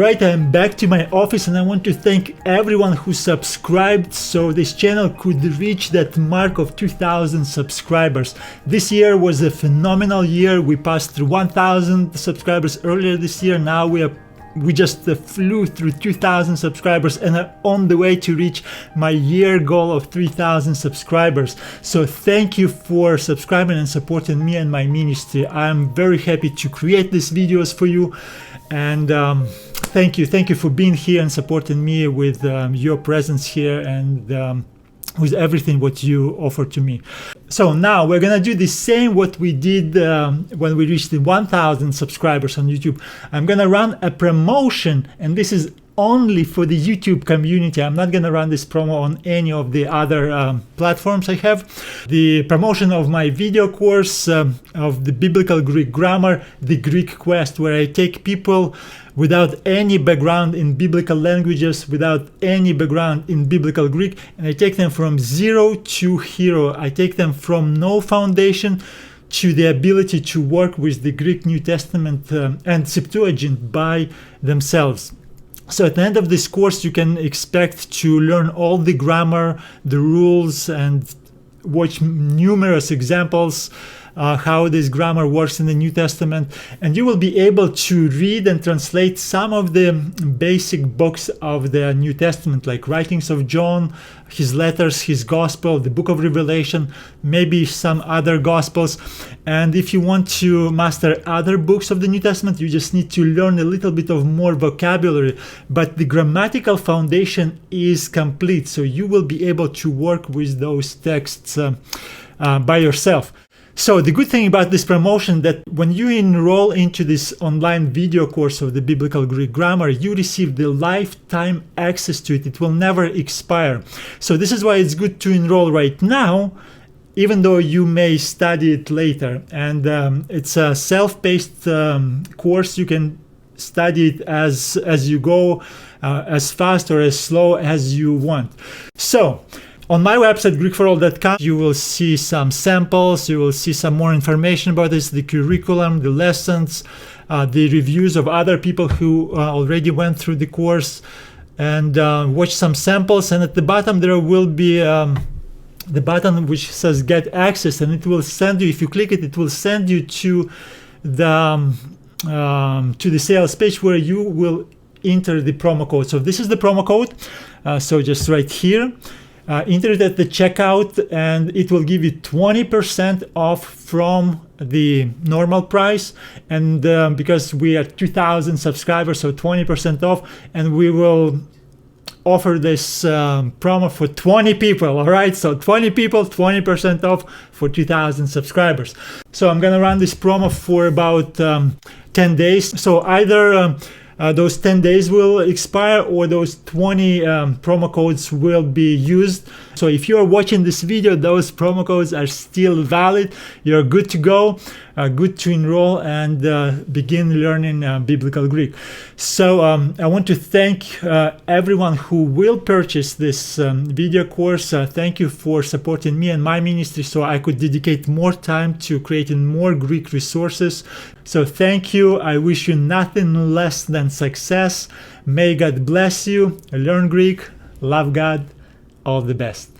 Alright, I'm back to my office and I want to thank everyone who subscribed so this channel could reach that mark of 2,000 subscribers. This year was a phenomenal year. We passed through 1,000 subscribers earlier this year. Now we just flew through 2,000 subscribers and are on the way to reach my year goal of 3,000 subscribers. So thank you for subscribing and supporting me and my ministry. I'm very happy to create these videos for you, and thank you for being here and supporting me with your presence here and with everything what you offer to me. So now we're gonna do the same what we did when we reached the 1,000 subscribers on YouTube. I'm gonna run a promotion, and this is only for the YouTube community. I'm not gonna run this promo on any of the other platforms I have. The promotion of my video course of the Biblical Greek Grammar, the Greek Quest, where I take people without any background in biblical languages, without any background in biblical Greek, and I take them from zero to hero. I take them from no foundation to the ability to work with the Greek New Testament and Septuagint by themselves. So at the end of this course, you can expect to learn all the grammar, the rules, and watch numerous examples how this grammar works in the New Testament, and you will be able to read and translate some of the basic books of the New Testament, like writings of John, his letters, his gospel, the book of Revelation, maybe some other gospels. And if you want to master other books of the New Testament, you just need to learn a little bit of more vocabulary, but the grammatical foundation is complete, so you will be able to work with those texts by yourself. So the good thing about this promotion that when you enroll into this online video course of the Biblical Greek Grammar, you receive the lifetime access to it. It will never expire. So this is why it's good to enroll right now, even though you may study it later. And it's a self-paced course. You can study it as you go, as fast or as slow as you want. So on my website, GreekForAll.com, you will see some samples, you will see some more information about this, the curriculum, the lessons, the reviews of other people who already went through the course, and watch some samples. And at the bottom there will be the button which says Get Access, and it will send you, if you click it, it will send you to the sales page where you will enter the promo code. So this is the promo code, so just right here. Enter it at the checkout and it will give you 20% off from the normal price, and because we are 2,000 subscribers, so 20% off, and we will offer this promo for 20 people. All right, so 20 people, 20% off for 2,000 subscribers. So I'm gonna run this promo for about 10 days. So either those 10 days will expire or those 20 promo codes will be used. So if you are watching this video, those promo codes are still valid. You're good to go, good to enroll and begin learning Biblical Greek. So I want to thank everyone who will purchase this video course. Thank you for supporting me and my ministry so I could dedicate more time to creating more Greek resources. So thank you. I wish you nothing less than success. May God bless you. Learn Greek. Love God. All the best.